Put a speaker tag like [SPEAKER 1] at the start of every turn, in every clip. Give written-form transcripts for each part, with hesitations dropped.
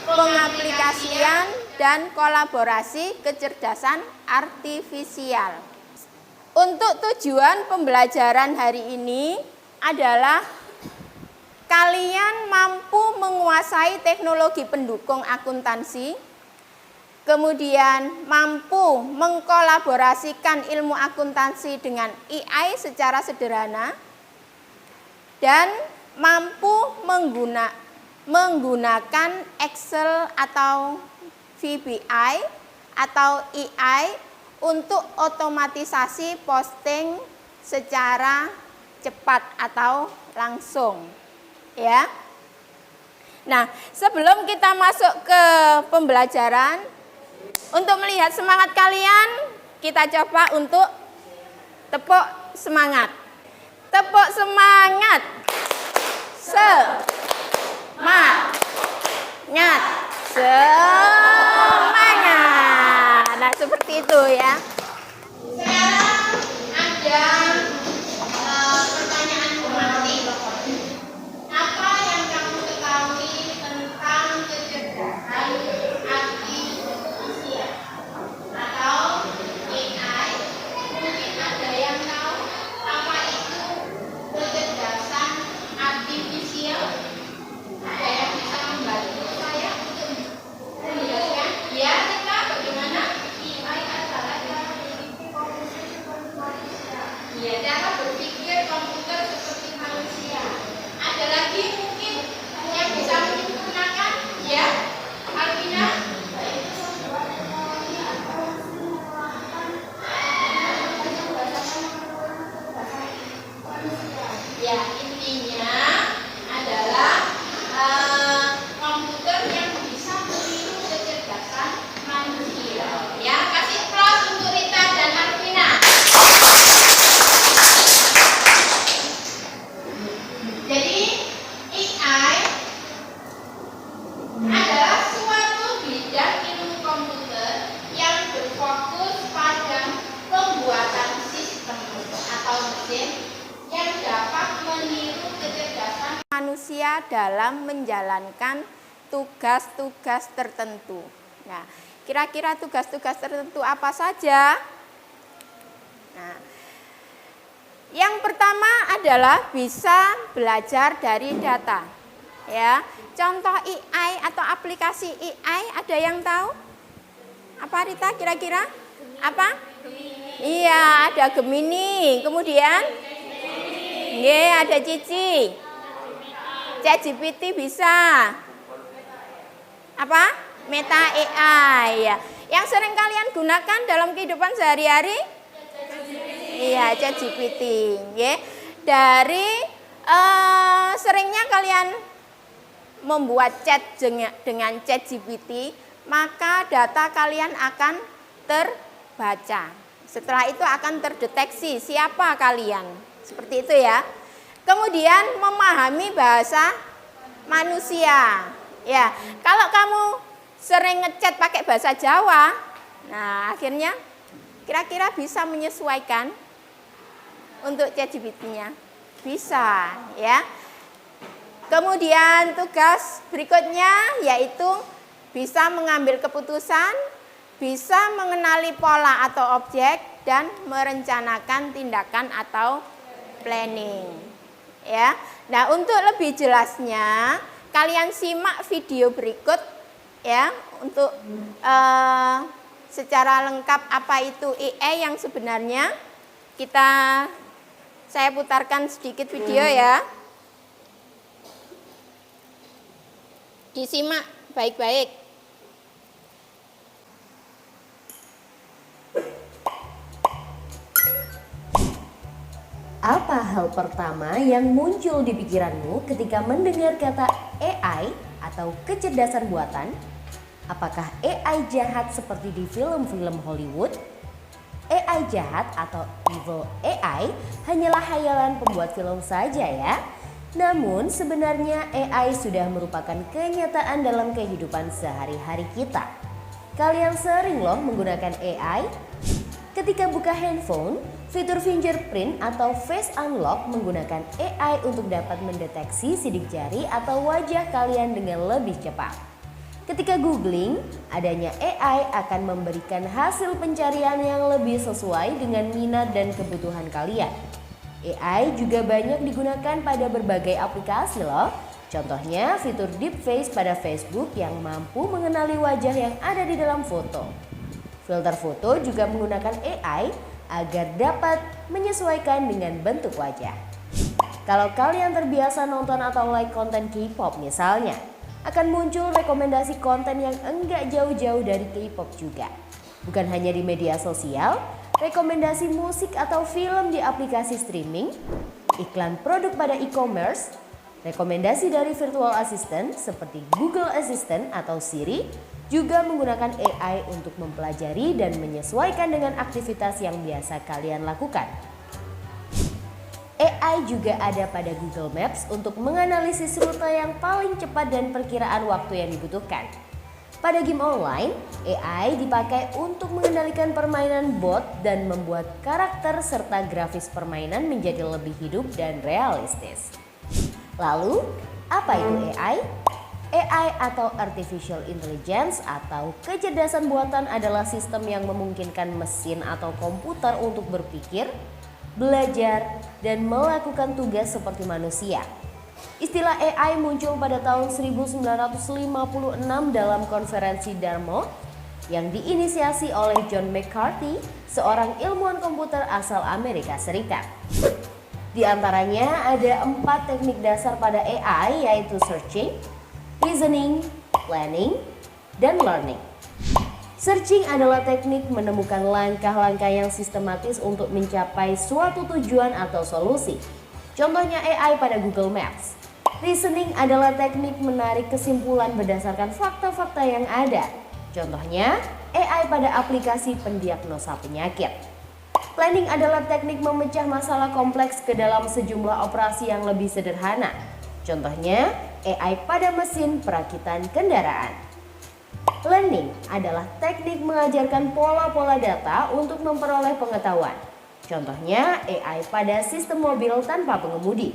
[SPEAKER 1] pengaplikasian, dan kolaborasi kecerdasan artifisial. Untuk tujuan pembelajaran hari ini adalah kalian mampu menguasai teknologi pendukung akuntansi, kemudian mampu mengkolaborasikan ilmu akuntansi dengan AI secara sederhana, dan mampu menggunakan Excel atau VBA atau AI untuk otomatisasi posting secara cepat atau langsung, ya. Nah, sebelum kita masuk ke pembelajaran, untuk melihat semangat kalian, kita coba untuk tepuk semangat. Tepuk semangat. Semangat. Nah, seperti itu ya. Sekarang ada pertanyaan pematik. Apa yang kamu ketahui tentang kecerdasan artifisial atau AI? Mungkin ada yang tahu apa itu kecerdasan artifisial? Ada yang bisa membantu saya untuk menjelaskan? Ya, kita bagaimana? AI adalah cara berpikir komputer seperti manusia. Ya, cara berpikir komputer seperti manusia. Ada lagi mungkin yang bisa menyempurnakan? Ya, Alvina? Ya, intinya adalah komputer yang bisa meniru kecerdasan manusia. Ya, kasih plus untuk Rita dan Alvina. Jadi AI adalah suatu bidang ilmu komputer yang berfokus pada pembuatan sistem atau mesin yang dapat meniru kecerdasan manusia dalam menjalankan tugas-tugas tertentu. Nah, kira-kira tugas-tugas tertentu apa saja? Nah, yang pertama adalah bisa belajar dari data. Ya, contoh AI atau aplikasi AI ada yang tahu? Apa Rita kira-kira? Apa? Iya, ada Gemini. Kemudian? Ada Cici. ChatGPT bisa. Apa? Meta AI. Ya. Yang sering kalian gunakan dalam kehidupan sehari-hari? Iya, ChatGPT. Dari seringnya kalian membuat chat dengan ChatGPT, maka data kalian akan terbaca. Setelah itu akan terdeteksi siapa kalian. Seperti itu ya. Kemudian memahami bahasa manusia. Ya, kalau kamu sering ngechat pakai bahasa Jawa, nah akhirnya kira-kira bisa menyesuaikan untuk ChatGPT-nya. Bisa, ya. Kemudian tugas berikutnya yaitu bisa mengambil keputusan, bisa mengenali pola atau objek, dan merencanakan tindakan atau planning. Ya. Nah, untuk lebih jelasnya kalian simak video berikut ya untuk secara lengkap apa itu AI yang sebenarnya. Saya putarkan sedikit video ya. Disimak baik-baik.
[SPEAKER 2] Apa hal pertama yang muncul di pikiranmu ketika mendengar kata AI atau kecerdasan buatan? Apakah AI jahat seperti di film-film Hollywood? AI jahat atau evil AI hanyalah khayalan pembuat film saja ya. Namun sebenarnya AI sudah merupakan kenyataan dalam kehidupan sehari-hari kita. Kalian sering loh menggunakan AI. Ketika buka handphone, fitur fingerprint atau face unlock menggunakan AI untuk dapat mendeteksi sidik jari atau wajah kalian dengan lebih cepat. Ketika googling, adanya AI akan memberikan hasil pencarian yang lebih sesuai dengan minat dan kebutuhan kalian. AI juga banyak digunakan pada berbagai aplikasi loh. Contohnya fitur deepface pada Facebook yang mampu mengenali wajah yang ada di dalam foto. Filter foto juga menggunakan AI agar dapat menyesuaikan dengan bentuk wajah. Kalau kalian terbiasa nonton atau like konten K-pop misalnya, akan muncul rekomendasi konten yang enggak jauh-jauh dari K-pop juga. Bukan hanya di media sosial, rekomendasi musik atau film di aplikasi streaming, iklan produk pada e-commerce, rekomendasi dari virtual assistant seperti Google Assistant atau Siri juga menggunakan AI untuk mempelajari dan menyesuaikan dengan aktivitas yang biasa kalian lakukan. AI juga ada pada Google Maps untuk menganalisis rute yang paling cepat dan perkiraan waktu yang dibutuhkan. Pada game online, AI dipakai untuk mengendalikan permainan bot dan membuat karakter serta grafis permainan menjadi lebih hidup dan realistis. Lalu, apa itu AI? AI atau Artificial Intelligence atau kecerdasan buatan adalah sistem yang memungkinkan mesin atau komputer untuk berpikir, belajar, dan melakukan tugas seperti manusia. Istilah AI muncul pada tahun 1956 dalam konferensi Dartmouth yang diinisiasi oleh John McCarthy, seorang ilmuwan komputer asal Amerika Serikat. Di antaranya ada 4 teknik dasar pada AI yaitu searching, reasoning, planning, dan learning. Searching adalah teknik menemukan langkah-langkah yang sistematis untuk mencapai suatu tujuan atau solusi. Contohnya AI pada Google Maps. Reasoning adalah teknik menarik kesimpulan berdasarkan fakta-fakta yang ada. Contohnya AI pada aplikasi pendiagnosa penyakit. Planning adalah teknik memecah masalah kompleks ke dalam sejumlah operasi yang lebih sederhana. Contohnya AI pada mesin perakitan kendaraan. Learning adalah teknik mengajarkan pola-pola data untuk memperoleh pengetahuan. Contohnya AI pada sistem mobil tanpa pengemudi.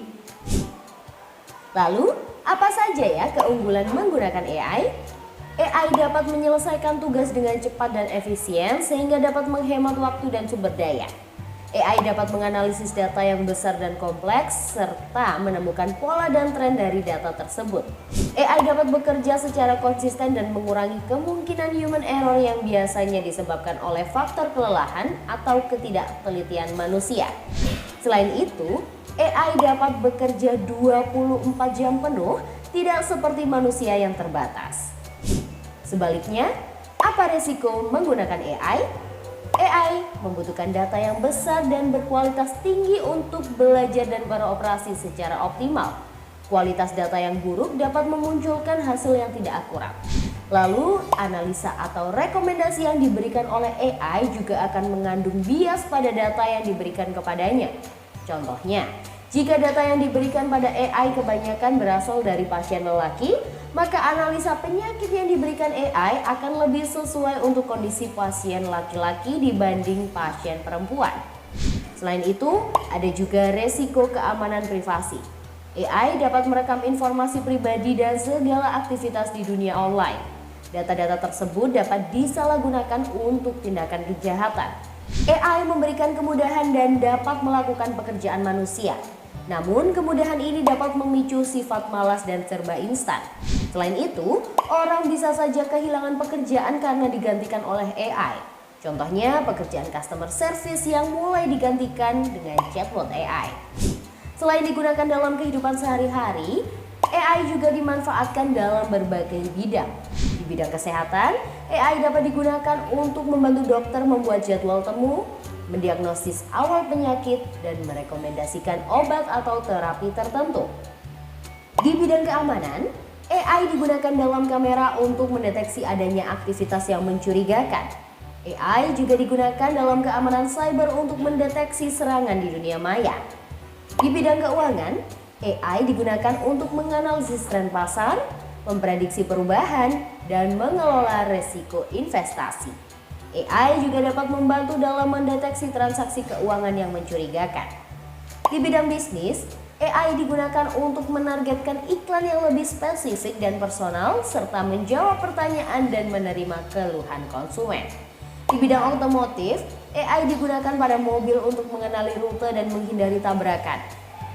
[SPEAKER 2] Lalu, apa saja ya keunggulan menggunakan AI? AI dapat menyelesaikan tugas dengan cepat dan efisien sehingga dapat menghemat waktu dan sumber daya. AI dapat menganalisis data yang besar dan kompleks serta menemukan pola dan tren dari data tersebut. AI dapat bekerja secara konsisten dan mengurangi kemungkinan human error yang biasanya disebabkan oleh faktor kelelahan atau ketidaktelitian manusia. Selain itu, AI dapat bekerja 24 jam penuh, tidak seperti manusia yang terbatas. Sebaliknya, apa resiko menggunakan AI? AI membutuhkan data yang besar dan berkualitas tinggi untuk belajar dan beroperasi secara optimal. Kualitas data yang buruk dapat memunculkan hasil yang tidak akurat. Lalu, analisa atau rekomendasi yang diberikan oleh AI juga akan mengandung bias pada data yang diberikan kepadanya. Contohnya, jika data yang diberikan pada AI kebanyakan berasal dari pasien lelaki, maka analisa penyakit yang diberikan AI akan lebih sesuai untuk kondisi pasien laki-laki dibanding pasien perempuan. Selain itu, ada juga resiko keamanan privasi. AI dapat merekam informasi pribadi dan segala aktivitas di dunia online. Data-data tersebut dapat disalahgunakan untuk tindakan kejahatan. AI memberikan kemudahan dan dapat melakukan pekerjaan manusia. Namun kemudahan ini dapat memicu sifat malas dan serba instan. Selain itu, orang bisa saja kehilangan pekerjaan karena digantikan oleh AI. Contohnya pekerjaan customer service yang mulai digantikan dengan chatbot AI. Selain digunakan dalam kehidupan sehari-hari, AI juga dimanfaatkan dalam berbagai bidang. Di bidang kesehatan, AI dapat digunakan untuk membantu dokter membuat jadwal temu, mendiagnosis awal penyakit, dan merekomendasikan obat atau terapi tertentu. Di bidang keamanan, AI digunakan dalam kamera untuk mendeteksi adanya aktivitas yang mencurigakan. AI juga digunakan dalam keamanan cyber untuk mendeteksi serangan di dunia maya. Di bidang keuangan, AI digunakan untuk menganalisis tren pasar, memprediksi perubahan, dan mengelola resiko investasi. AI juga dapat membantu dalam mendeteksi transaksi keuangan yang mencurigakan. Di bidang bisnis, AI digunakan untuk menargetkan iklan yang lebih spesifik dan personal serta menjawab pertanyaan dan menerima keluhan konsumen. Di bidang otomotif, AI digunakan pada mobil untuk mengenali rute dan menghindari tabrakan.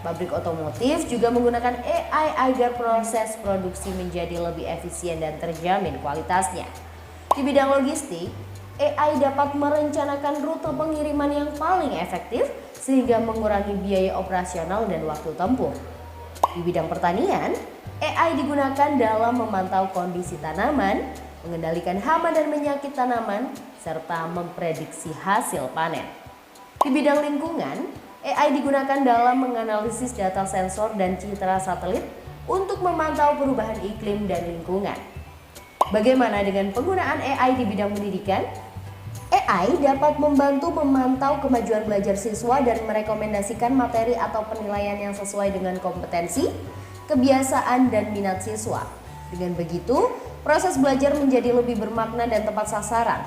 [SPEAKER 2] Pabrik otomotif juga menggunakan AI agar proses produksi menjadi lebih efisien dan terjamin kualitasnya. Di bidang logistik, AI dapat merencanakan rute pengiriman yang paling efektif sehingga mengurangi biaya operasional dan waktu tempuh. Di bidang pertanian, AI digunakan dalam memantau kondisi tanaman, mengendalikan hama dan penyakit tanaman, serta memprediksi hasil panen. Di bidang lingkungan, AI digunakan dalam menganalisis data sensor dan citra satelit untuk memantau perubahan iklim dan lingkungan. Bagaimana dengan penggunaan AI di bidang pendidikan? AI dapat membantu memantau kemajuan belajar siswa dan merekomendasikan materi atau penilaian yang sesuai dengan kompetensi, kebiasaan, dan minat siswa. Dengan begitu, proses belajar menjadi lebih bermakna dan tepat sasaran.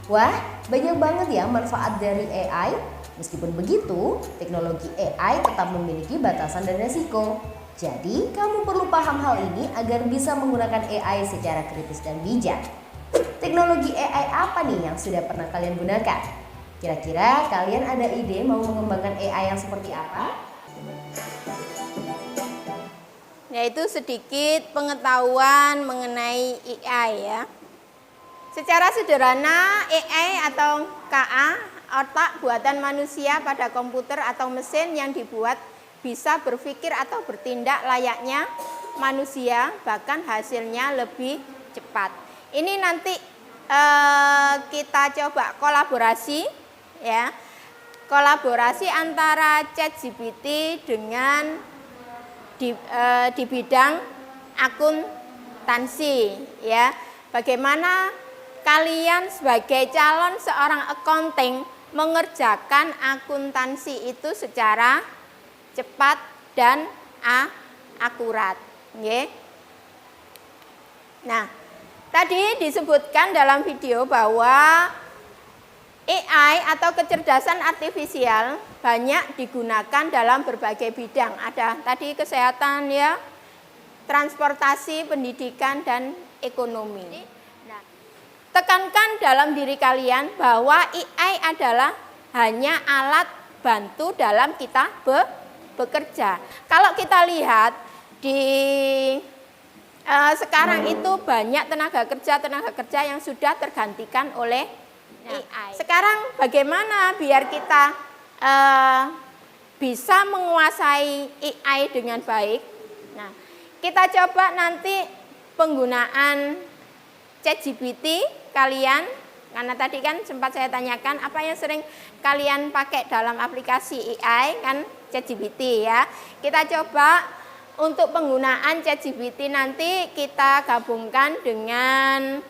[SPEAKER 2] Wah, banyak banget ya manfaat dari AI. Meskipun begitu, teknologi AI tetap memiliki batasan dan resiko. Jadi, kamu perlu paham hal ini agar bisa menggunakan AI secara kritis dan bijak. Teknologi AI apa nih yang sudah pernah kalian gunakan? Kira-kira kalian ada ide mau mengembangkan AI yang seperti apa?
[SPEAKER 1] Yaitu sedikit pengetahuan mengenai AI ya. Secara sederhana, AI atau KA, otak buatan manusia pada komputer atau mesin yang dibuat bisa berpikir atau bertindak layaknya manusia, bahkan hasilnya lebih cepat. Ini nanti kita coba kolaborasi ya. Kolaborasi antara ChatGPT dengan di bidang akuntansi ya. Bagaimana kalian sebagai calon seorang accounting mengerjakan akuntansi itu secara cepat dan akurat. Nggih. Nah, tadi disebutkan dalam video bahwa AI atau kecerdasan artifisial banyak digunakan dalam berbagai bidang. Ada tadi kesehatan ya, transportasi, pendidikan, dan ekonomi. Nah, tekankan dalam diri kalian bahwa AI adalah hanya alat bantu dalam kita bekerja. Kalau kita lihat di sekarang itu banyak tenaga kerja yang sudah tergantikan oleh AI. Sekarang bagaimana biar kita bisa menguasai AI dengan baik? Nah, kita coba nanti penggunaan ChatGPT kalian, karena tadi kan sempat saya tanyakan apa yang sering kalian pakai dalam aplikasi AI kan ChatGPT ya. Kita coba untuk penggunaan ChatGPT nanti kita gabungkan dengan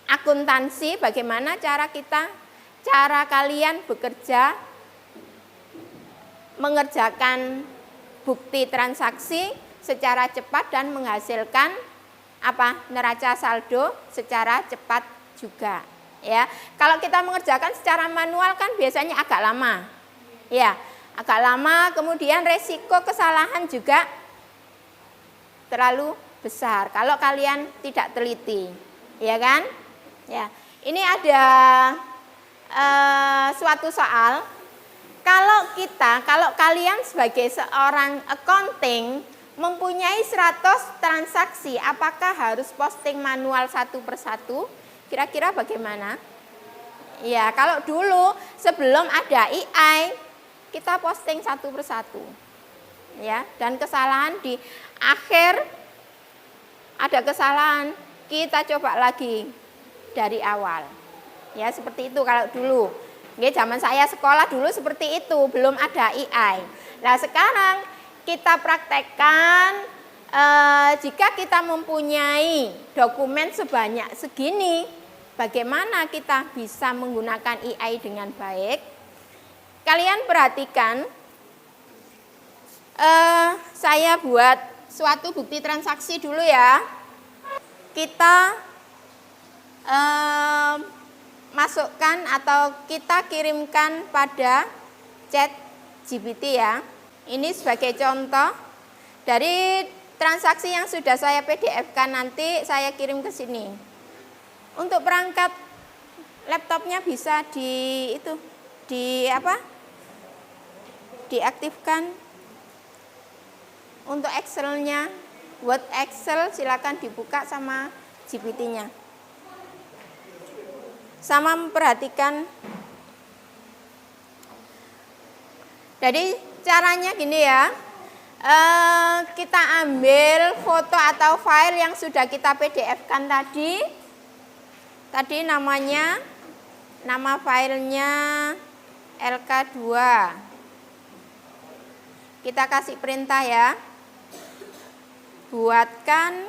[SPEAKER 1] akuntansi, bagaimana cara kalian bekerja mengerjakan bukti transaksi secara cepat dan menghasilkan neraca saldo secara cepat juga ya. Kalau kita mengerjakan secara manual kan biasanya agak lama. Ya, agak lama, kemudian resiko kesalahan juga terlalu besar kalau kalian tidak teliti. Ya kan? Ya. Ini ada suatu soal. Kalau kalian sebagai seorang accounting mempunyai 100 transaksi, apakah harus posting manual satu persatu? Kira-kira bagaimana? Ya, kalau dulu sebelum ada AI, kita posting satu persatu. Ya, dan kesalahan di akhir ada kesalahan, kita coba lagi dari awal. Ya, seperti itu kalau dulu. Ya, zaman saya sekolah dulu seperti itu, belum ada AI. Nah, sekarang kita praktekkan jika kita mempunyai dokumen sebanyak segini, bagaimana kita bisa menggunakan AI dengan baik? Kalian perhatikan, saya buat suatu bukti transaksi dulu ya. Kita masukkan atau kita kirimkan pada chat GPT ya. Ini sebagai contoh dari transaksi yang sudah saya PDF-kan, nanti saya kirim ke sini. Untuk perangkat laptopnya bisa diaktifkan. Untuk Excel-nya, Word Excel silakan dibuka sama GPT-nya. Sama memperhatikan. Jadi caranya gini ya. Kita ambil foto atau file yang sudah kita PDF-kan tadi. Tadi nama filenya LK2. Kita kasih perintah ya. Buatkan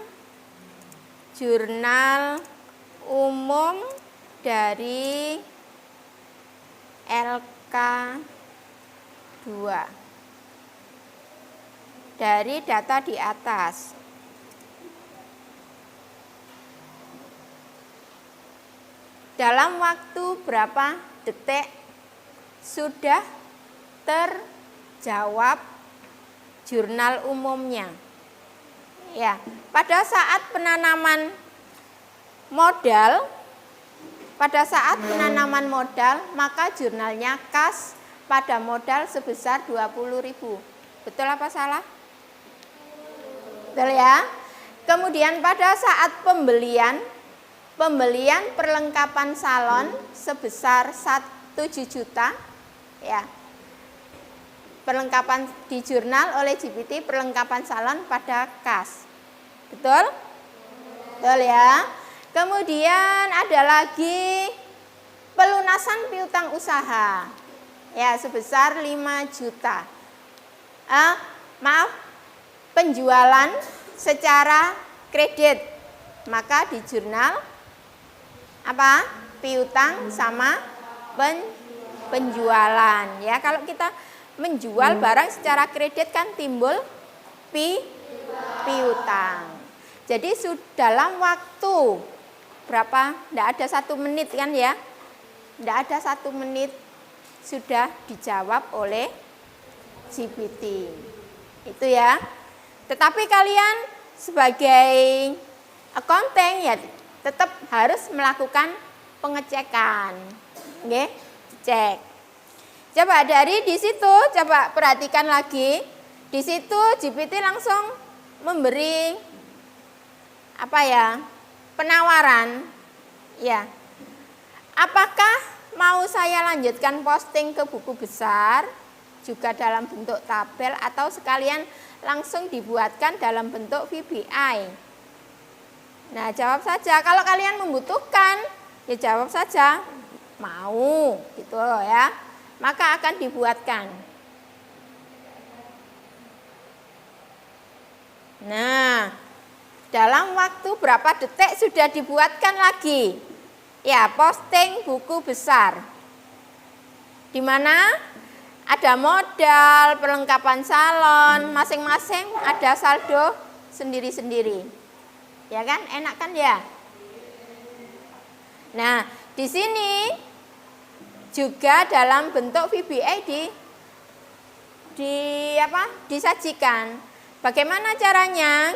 [SPEAKER 1] jurnal umum dari LK2 dari data di atas. Dalam waktu berapa detik sudah terjawab jurnal umumnya. Ya, pada saat penanaman modal, maka jurnalnya kas pada modal sebesar 20.000. Betul apa salah? Betul ya. Kemudian pada saat pembelian perlengkapan salon sebesar 7 juta ya. Perlengkapan di jurnal oleh GPT perlengkapan salon pada kas. Betul? Betul ya. Kemudian ada lagi pelunasan piutang usaha. Ya, sebesar 5 juta. Penjualan secara kredit. Maka di jurnal piutang sama penjualan ya. Kalau kita menjual barang secara kredit kan timbul piutang. Jadi dalam waktu berapa? Tidak ada 1 menit kan ya? Tidak ada 1 menit sudah dijawab oleh GPT. Itu ya. Tetapi kalian sebagai accounting ya tetap harus melakukan pengecekan. Oke, cek. Coba dari di situ, coba perhatikan lagi. Di situ GPT langsung memberi penawaran. Ya. Apakah mau saya lanjutkan posting ke buku besar juga dalam bentuk tabel atau sekalian langsung dibuatkan dalam bentuk VBI? Nah, jawab saja. Kalau kalian membutuhkan, ya jawab saja mau, gitu ya. Maka akan dibuatkan. Nah, dalam waktu berapa detik sudah dibuatkan lagi? Ya, posting buku besar. Di mana ada modal, perlengkapan salon, masing-masing ada saldo sendiri-sendiri. Ya kan? Enak kan ya? Nah, di sini juga dalam bentuk VBA disajikan. Bagaimana caranya?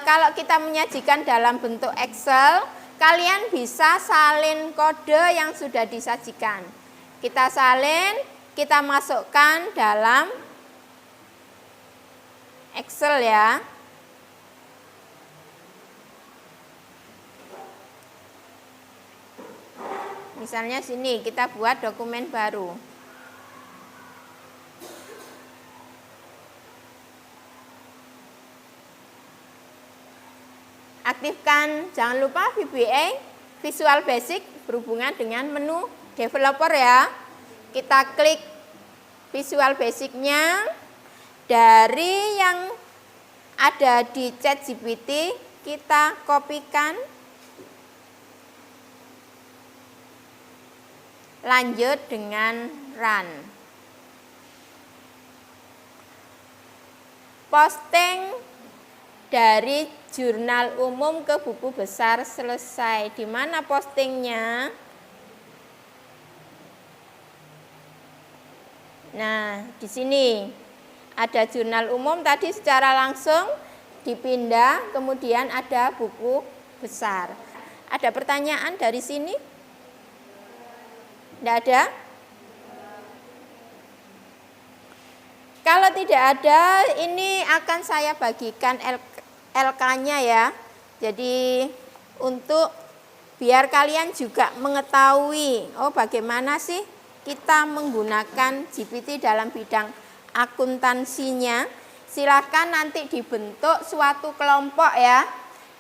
[SPEAKER 1] Kalau kita menyajikan dalam bentuk Excel, kalian bisa salin kode yang sudah disajikan. Kita salin, kita masukkan dalam Excel ya. Misalnya sini kita buat dokumen baru. Aktifkan, jangan lupa VBA, Visual Basic berhubungan dengan menu developer ya. Kita klik Visual Basic-nya. Dari yang ada di ChatGPT, kita kopikan. Lanjut dengan run. dari jurnal umum ke buku besar selesai. Di mana postingnya? Nah, di sini ada jurnal umum tadi secara langsung dipindah, kemudian ada buku besar. Ada pertanyaan dari sini? Tidak ada? Kalau tidak ada, ini akan saya bagikan LK-nya ya. Jadi untuk biar kalian juga mengetahui, oh bagaimana sih kita menggunakan GPT dalam bidang akuntansinya. Silakan nanti dibentuk suatu kelompok ya.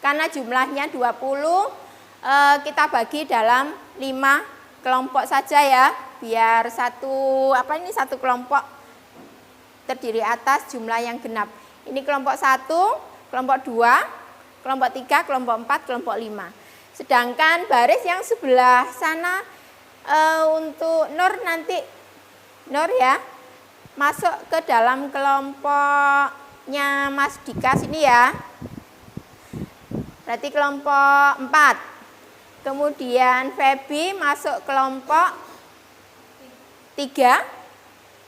[SPEAKER 1] Karena jumlahnya 20, kita bagi dalam 5 kelompok saja ya. Biar satu kelompok terdiri atas jumlah yang genap. Ini kelompok 1, kelompok 2, kelompok 3, kelompok 4, kelompok 5. Sedangkan baris yang sebelah sana untuk Nur nanti, Nur ya, masuk ke dalam kelompoknya Mas Dika sini ya. Berarti kelompok 4. Kemudian Feby masuk kelompok 3.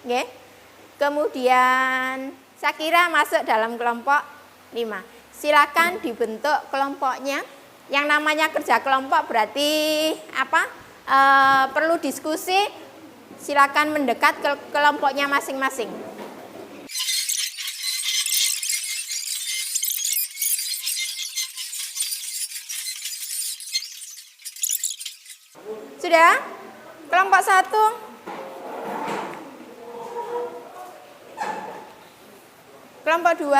[SPEAKER 1] Oke. Kemudian Syakira masuk dalam kelompok 5. Silakan dibentuk kelompoknya. Yang namanya kerja kelompok berarti apa? Perlu diskusi. Silakan mendekat ke kelompoknya masing-masing. Sudah? Kelompok 1. Kelompok 2,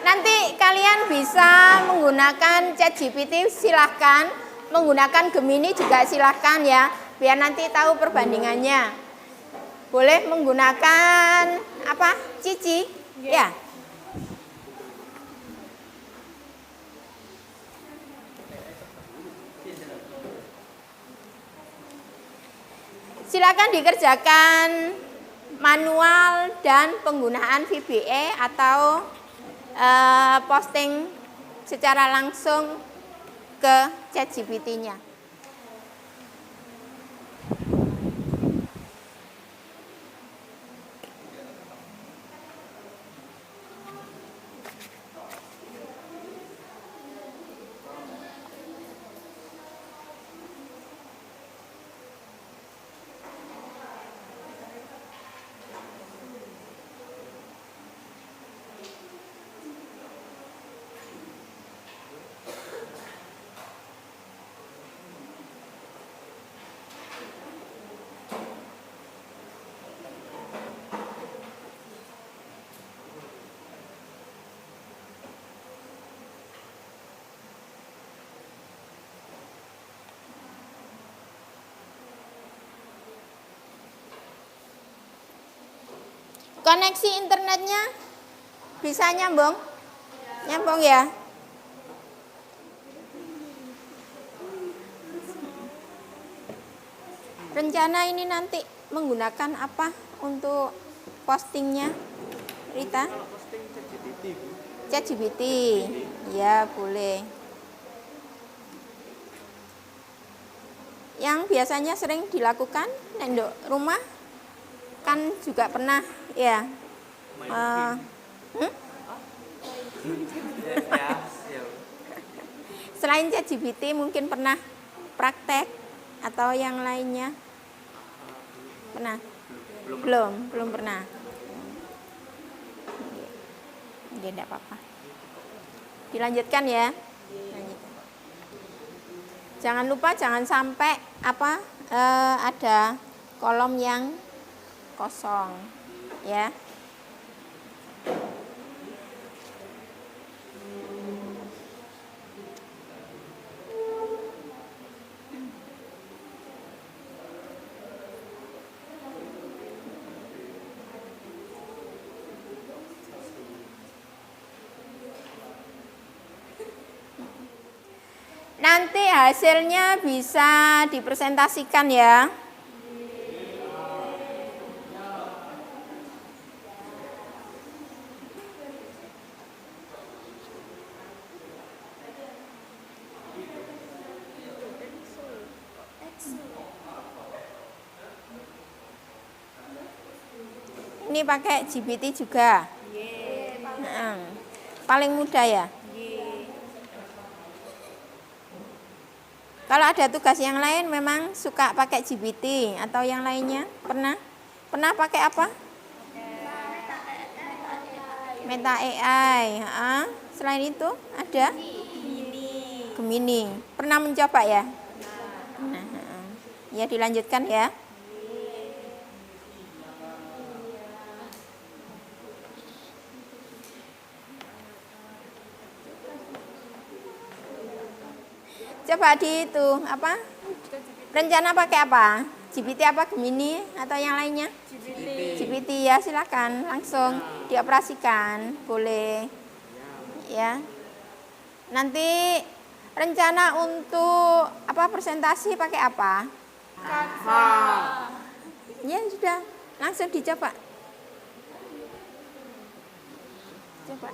[SPEAKER 1] nanti kalian bisa menggunakan ChatGPT, silahkan. Menggunakan Gemini juga silahkan ya, biar nanti tahu perbandingannya. Boleh menggunakan apa? Cici? Ya. Silakan dikerjakan manual dan penggunaan VBA atau posting secara langsung ke ChatGPT-nya. Koneksi internetnya bisa nyambung? Nyambung ya? Rencana ini nanti menggunakan apa untuk postingnya, Rita? ChatGPT. Ya, boleh. Yang biasanya sering dilakukan, Nendok, rumah kan juga pernah ya. Selain ChatGPT mungkin pernah praktek atau yang lainnya? Pernah? Belum pernah. Oke, enggak apa-apa. Dilanjutkan ya. Lanjutkan. Jangan lupa jangan sampai ada kolom yang kosong ya. Nanti hasilnya bisa dipresentasikan ya. ini pakai GPT juga. Paling mudah ya. Kalau ada tugas yang lain memang suka pakai GPT atau yang lainnya? Pernah pakai apa? Meta AI. Selain itu ada? Gemini. Pernah mencoba ya? Ya dilanjutkan ya. Coba di itu apa? Rencana pakai apa? GPT apa Gemini atau yang lainnya? GPT ya, silakan langsung dioperasikan, boleh. Ya. Nanti rencana untuk apa presentasi pakai apa? Canva. Ya sudah, langsung dicoba. Coba.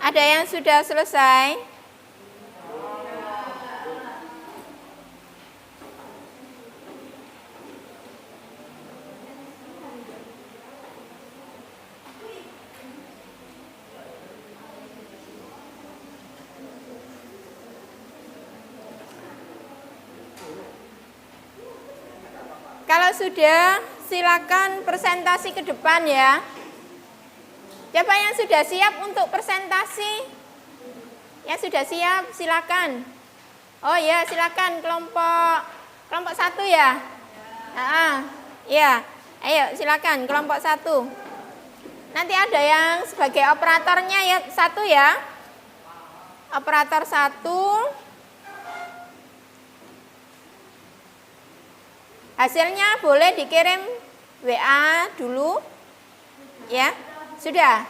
[SPEAKER 1] Ada yang sudah selesai? Kalau sudah, silakan presentasi ke depan ya. Siapa yang sudah siap untuk presentasi? Yang sudah siap, silakan. Oh ya, silakan kelompok 1 ya. Ya, ayo silakan kelompok 1. Nanti ada yang sebagai operatornya ya 1 ya. Operator 1. Hasilnya boleh dikirim WA dulu. Ya. Sudah?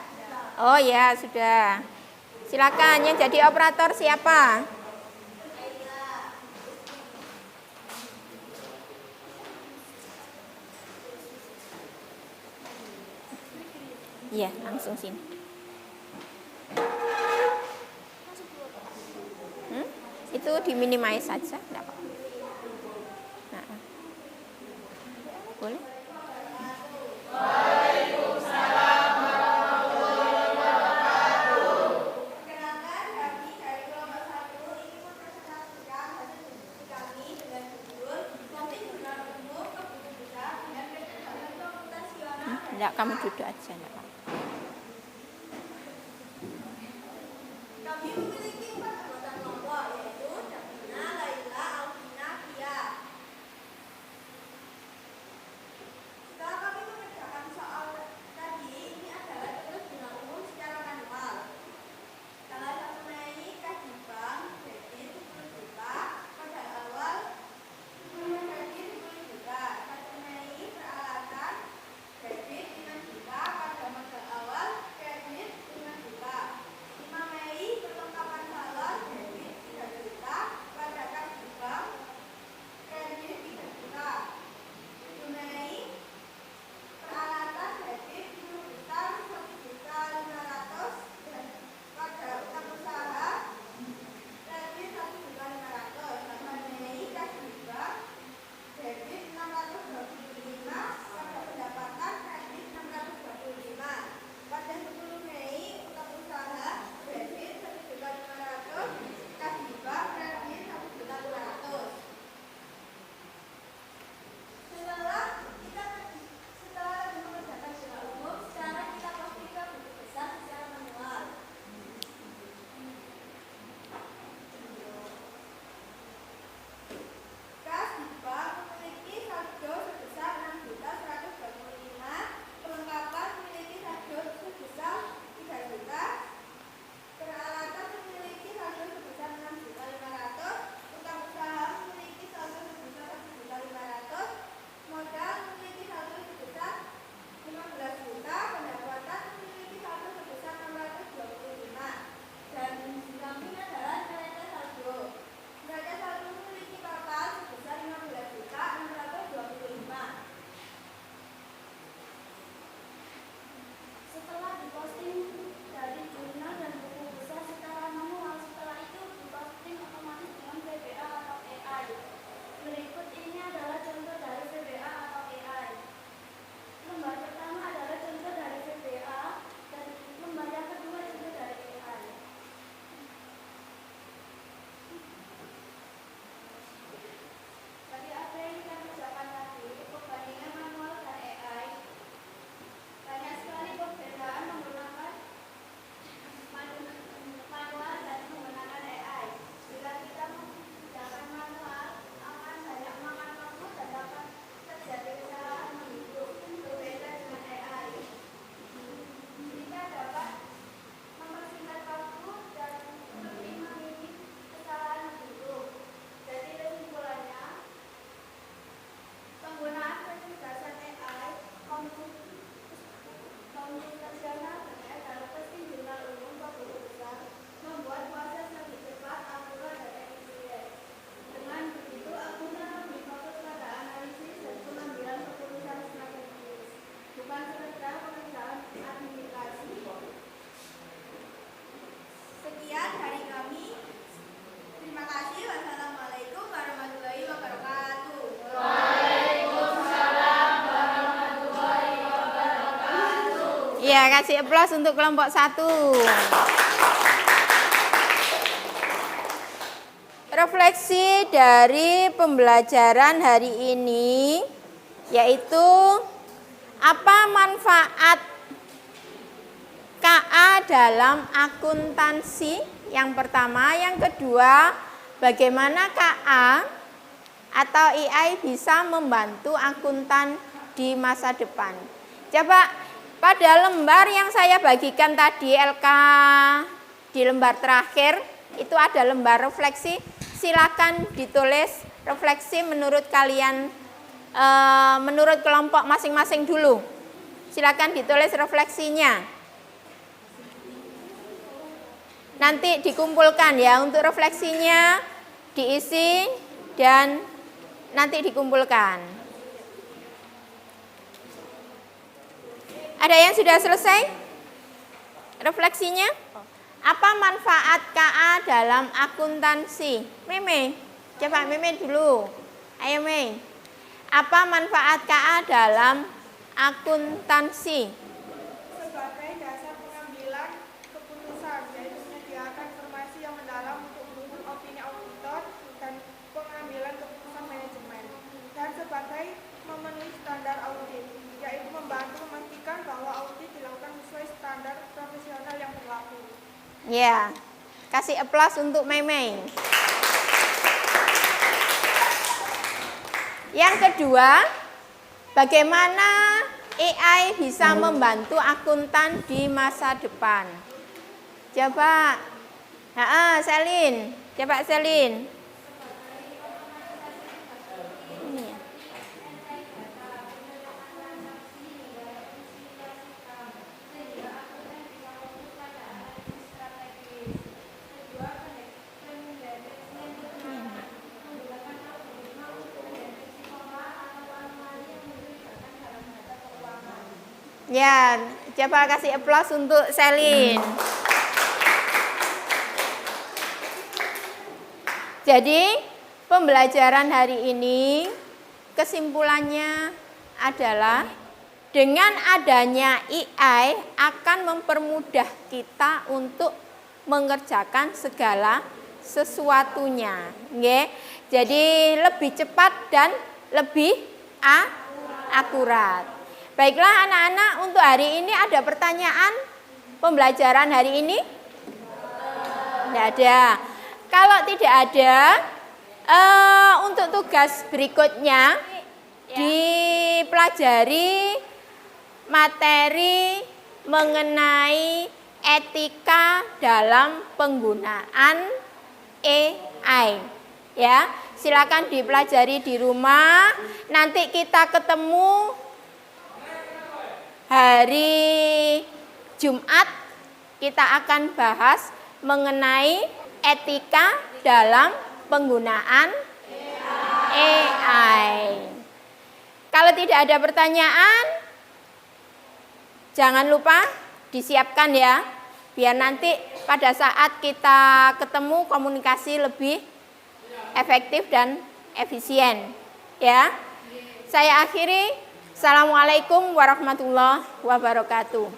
[SPEAKER 1] Oh ya, sudah. Silakan yang jadi operator siapa? Iya, langsung sini. Itu diminimize saja, enggak apa-apa. Boleh? Enggak, kamu duduk aja, enggak apa-apa. Ya, kasih aplaus untuk kelompok 1. Refleksi dari pembelajaran hari ini yaitu apa manfaat KA dalam akuntansi? Yang pertama, yang kedua, bagaimana KA atau EI bisa membantu akuntan di masa depan. Coba pada lembar yang saya bagikan tadi LK di lembar terakhir itu ada lembar refleksi. Silakan ditulis refleksi menurut kalian, menurut kelompok masing-masing dulu. Silakan ditulis refleksinya. Nanti dikumpulkan ya, untuk refleksinya diisi dan nanti dikumpulkan. Ada yang sudah selesai refleksinya? Apa manfaat KA dalam akuntansi? Meme, coba Meme dulu. Ayo Meme. Apa manfaat KA dalam akuntansi?
[SPEAKER 3] Sebagai dasar pengambilan keputusan, yaitu menyediakan informasi yang mendalam untuk mendukung opini auditor dan pengambilan keputusan manajemen. Dan sebagai memenuhi standar audit, yaitu membantu memastikan bahwa audit dilakukan sesuai standar profesional yang berlaku.
[SPEAKER 1] Ya, kasih aplaus untuk Meme. Yang kedua, bagaimana AI bisa membantu akuntan di masa depan? Coba, Selin, coba Selin. Ya, coba kasih aplaus untuk Selin. Jadi, pembelajaran hari ini kesimpulannya adalah dengan adanya AI akan mempermudah kita untuk mengerjakan segala sesuatunya. Nggih. Jadi lebih cepat dan lebih akurat. Baiklah anak-anak, untuk hari ini ada pertanyaan pembelajaran hari ini? Tidak ada. Kalau tidak ada, untuk tugas berikutnya dipelajari materi mengenai etika dalam penggunaan AI. Ya, silakan dipelajari di rumah. Nanti kita ketemu hari Jumat, kita akan bahas mengenai etika dalam penggunaan AI. Kalau tidak ada pertanyaan, jangan lupa disiapkan ya, biar nanti pada saat kita ketemu komunikasi lebih efektif dan efisien. Ya, saya akhiri. Assalamualaikum warahmatullahi wabarakatuh.